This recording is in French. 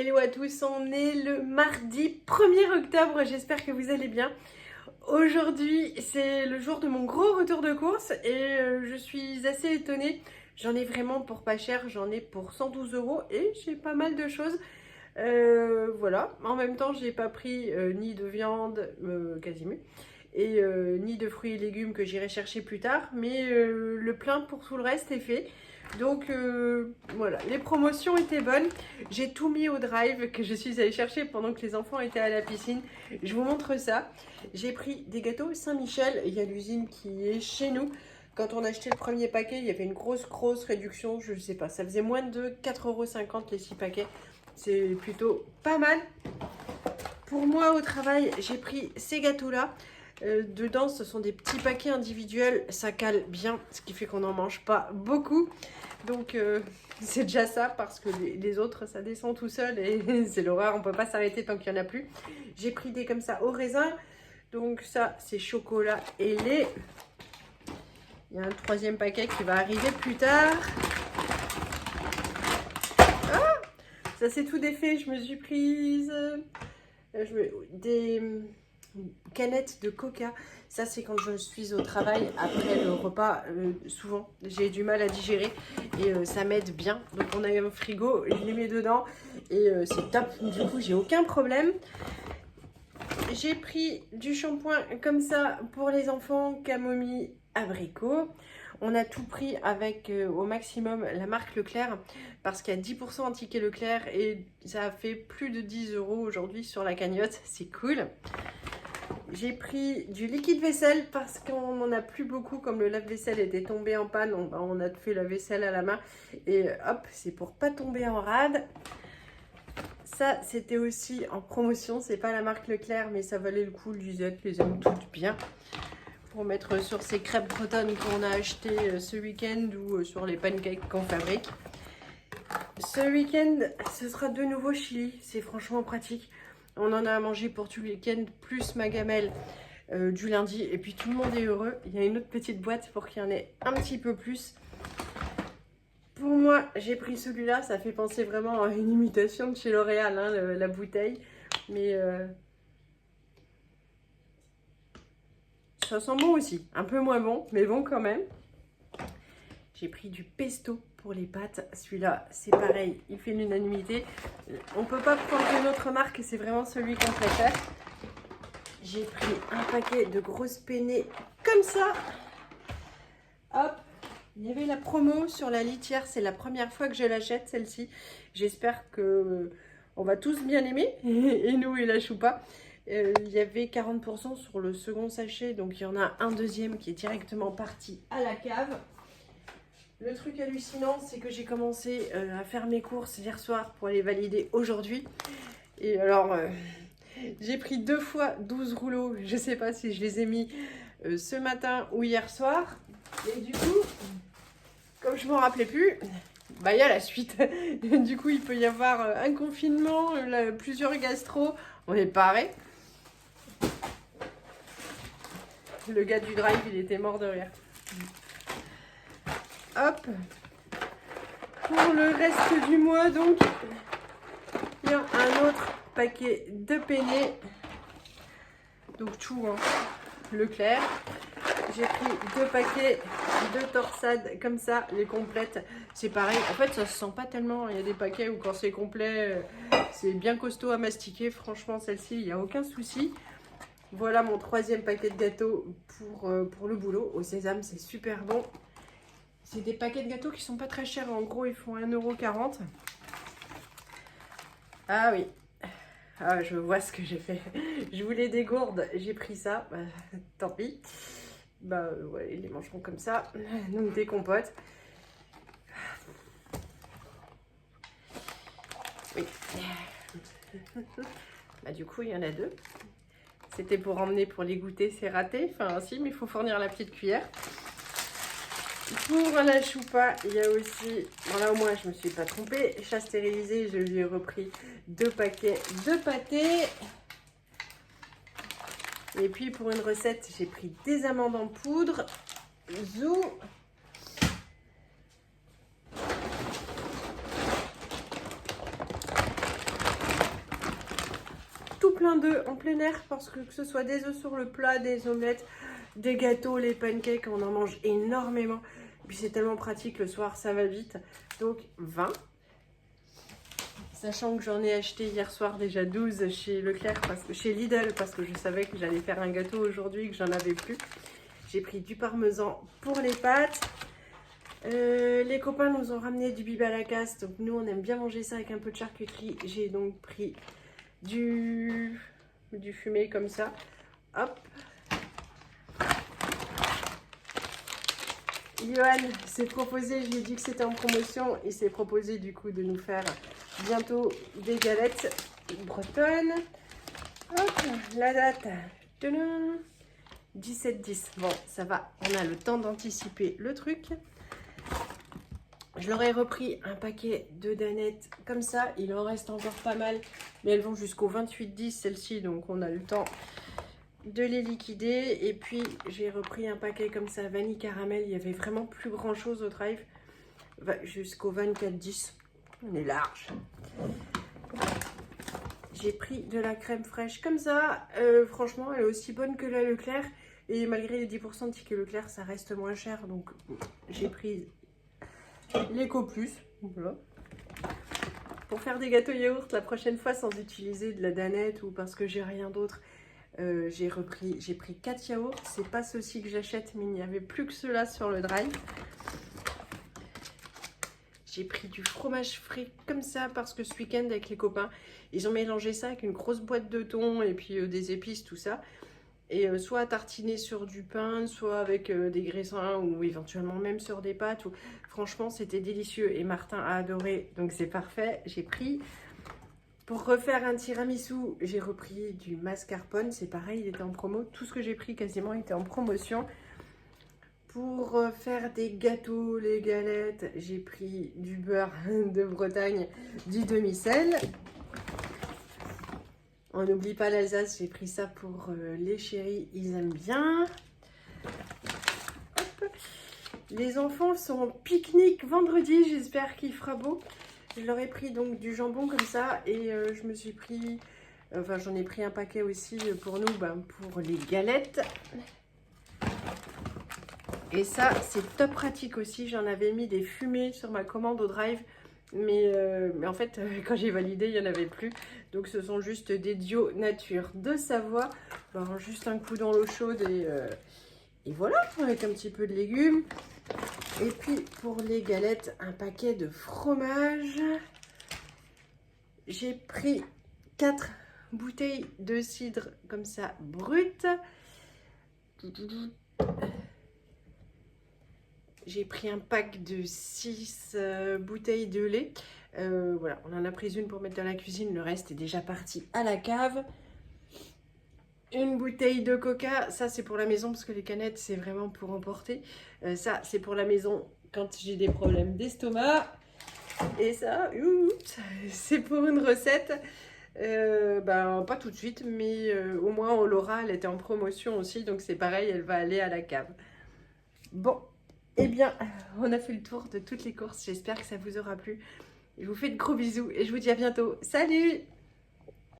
Hello à tous, on est le mardi 1er octobre, j'espère que vous allez bien. Aujourd'hui c'est le jour de mon gros retour de course et je suis assez étonnée. J'en ai vraiment pour pas cher, j'en ai pour 112 € et j'ai pas mal de choses. Voilà, en même temps j'ai pas pris ni de viande, quasiment, et ni de fruits et légumes que j'irai chercher plus tard, mais le plein pour tout le reste est fait. Donc voilà, les promotions étaient bonnes. J'ai tout mis au drive que je suis allée chercher pendant que les enfants étaient à la piscine. Je vous montre ça. J'ai pris des gâteaux Saint-Michel. Il y a l'usine qui est chez nous. Quand on a acheté le premier paquet, il y avait une grosse réduction. Je ne sais pas, ça faisait moins de 4,50 € les 6 paquets. C'est plutôt pas mal. Pour moi au travail, j'ai pris ces gâteaux-là. Dedans, ce sont des petits paquets individuels. Ça cale bien, ce qui fait qu'on n'en mange pas beaucoup. Donc c'est déjà ça, parce que les autres ça descend tout seul et c'est l'horreur, on peut pas s'arrêter tant qu'il n'y en a plus. J'ai pris des comme ça au raisin, donc ça c'est chocolat et lait. Il y a un troisième paquet qui va arriver plus tard. Ah, ça c'est tout défait, je me suis prise des canettes de coca. Ça c'est quand je suis au travail après le repas, souvent j'ai du mal à digérer et ça m'aide bien. Donc on a un frigo, je les mets dedans et c'est top, du coup j'ai aucun problème. J'ai pris du shampoing comme ça pour les enfants, camomille, abricot. On a tout pris avec au maximum la marque Leclerc parce qu'il y a 10% en ticket Leclerc et ça a fait plus de 10 € aujourd'hui sur la cagnotte, c'est cool. J'ai pris du liquide vaisselle parce qu'on n'en a plus beaucoup, comme le lave-vaisselle était tombé en panne, on a fait la vaisselle à la main et hop, c'est pour pas tomber en rade. Ça c'était aussi en promotion, c'est pas la marque Leclerc mais ça valait le coup, l'usette les aime toutes bien. Pour mettre sur ces crêpes bretonnes qu'on a achetées ce week-end ou sur les pancakes qu'on fabrique. Ce week-end, ce sera de nouveau chili, c'est franchement pratique. On en a à manger pour tout le week-end, plus ma gamelle du lundi. Et puis tout le monde est heureux. Il y a une autre petite boîte pour qu'il y en ait un petit peu plus. Pour moi, j'ai pris celui-là. Ça fait penser vraiment à une imitation de chez L'Oréal, hein, la bouteille. Mais ça sent bon aussi. Un peu moins bon, mais bon quand même. J'ai pris du pesto pour les pâtes. Celui-là, c'est pareil, il fait l'unanimité. On peut pas prendre une autre marque, c'est vraiment celui qu'on préfère. J'ai pris un paquet de grosses penne comme ça. Hop, il y avait la promo sur la litière. C'est la première fois que je l'achète, celle-ci. J'espère que on va tous bien aimer, et nous et la choupa. Il y avait 40% sur le second sachet, donc il y en a un deuxième qui est directement parti à la cave. Le truc hallucinant, c'est que j'ai commencé à faire mes courses hier soir pour les valider aujourd'hui. Et alors, j'ai pris 2 fois 12 rouleaux. Je ne sais pas si je les ai mis ce matin ou hier soir. Et du coup, comme je ne m'en rappelais plus, bah, il y a la suite. Du coup, il peut y avoir un confinement, plusieurs gastro. On est paré. Le gars du drive, il était mort de rire. Hop, pour le reste du mois, donc, il y a un autre paquet de penne. Donc tout, hein, Leclerc. J'ai pris 2 paquets de torsades comme ça, les complètes. C'est pareil, en fait ça se sent pas tellement. Il y a des paquets où quand c'est complet, c'est bien costaud à mastiquer. Franchement, celle-ci, il n'y a aucun souci. Voilà mon 3e paquet de gâteaux pour le boulot. Au sésame, c'est super bon. C'est des paquets de gâteaux qui sont pas très chers. En gros, ils font 1,40 €. Ah oui. Ah, je vois ce que j'ai fait. Je voulais des gourdes. J'ai pris ça. Bah, tant pis. Bah, ouais, ils les mangeront comme ça. Donc, des compotes. Oui. Bah, du coup, il y en a 2. C'était pour emmener pour les goûter. C'est raté. Enfin, si, mais il faut fournir la petite cuillère. Pour la choupa, il y a aussi, bon là au moins je me suis pas trompée, chat stérilisé, je lui ai repris 2 paquets de pâté. Et puis pour une recette, j'ai pris des amandes en poudre, zou, plein d'œufs en plein air parce que ce soit des œufs sur le plat, des omelettes, des gâteaux, les pancakes, on en mange énormément. Et puis c'est tellement pratique le soir, ça va vite. Donc 20. Sachant que j'en ai acheté hier soir déjà 12 chez Leclerc, chez Lidl, parce que je savais que j'allais faire un gâteau aujourd'hui, que j'en avais plus. J'ai pris du parmesan pour les pâtes. Les copains nous ont ramené du bibalakas, donc nous on aime bien manger ça avec un peu de charcuterie. J'ai donc pris du fumé comme ça. Hop. Johan s'est proposé, je lui ai dit que c'était en promotion, il s'est proposé du coup de nous faire bientôt des galettes bretonnes. Hop, la date, 17-10. Bon, ça va, on a le temps d'anticiper le truc. Je leur ai repris un paquet de danettes comme ça. Il en reste encore pas mal, mais elles vont jusqu'au 28-10 celles-ci, donc on a le temps de les liquider. Et puis j'ai repris un paquet comme ça, vanille caramel. Il y avait vraiment plus grand chose au drive. Jusqu'au 24-10. On est large. J'ai pris de la crème fraîche comme ça. Franchement, elle est aussi bonne que la Leclerc. Et malgré les 10% de ticket Leclerc, ça reste moins cher. Donc j'ai pris l'Eco Plus. Voilà. Pour faire des gâteaux yaourt la prochaine fois sans utiliser de la danette ou parce que j'ai rien d'autre, j'ai pris 4 yaourts. C'est pas ceux-ci que j'achète, mais il n'y avait plus que ceux-là sur le drive. J'ai pris du fromage frais comme ça parce que ce week-end avec les copains, ils ont mélangé ça avec une grosse boîte de thon et puis des épices, tout ça. Et soit à tartiner sur du pain, soit avec des graissins ou éventuellement même sur des pâtes. Franchement, c'était délicieux et Martin a adoré, donc c'est parfait. J'ai pris, pour refaire un tiramisu, j'ai repris du mascarpone. C'est pareil, il était en promo. Tout ce que j'ai pris quasiment était en promotion. Pour faire des gâteaux, les galettes, j'ai pris du beurre de Bretagne, du demi-sel. On n'oublie pas l'Alsace, j'ai pris ça pour les chéris, ils aiment bien. Hop. Les enfants sont en pique-nique vendredi, j'espère qu'il fera beau. Je leur ai pris donc du jambon comme ça et je me suis pris, j'en ai pris un paquet aussi pour nous, pour les galettes. Et ça, c'est top pratique aussi. J'en avais mis des fumées sur ma commande au drive. Mais en fait, quand j'ai validé, il n'y en avait plus. Donc, ce sont juste des Dio Nature de Savoie. Alors, juste un coup dans l'eau chaude et voilà, avec un petit peu de légumes. Et puis, pour les galettes, un paquet de fromage. J'ai pris 4 bouteilles de cidre comme ça, brut. J'ai pris un pack de 6 bouteilles de lait. Voilà, on en a pris une pour mettre dans la cuisine. Le reste est déjà parti à la cave. Une bouteille de coca. Ça, c'est pour la maison parce que les canettes, c'est vraiment pour emporter. Ça, c'est pour la maison quand j'ai des problèmes d'estomac. Et ça, c'est pour une recette. Pas tout de suite, mais au moins on l'aura. Elle était en promotion aussi. Donc, c'est pareil, elle va aller à la cave. Bon. Eh bien, on a fait le tour de toutes les courses. J'espère que ça vous aura plu. Je vous fais de gros bisous et je vous dis à bientôt. Salut!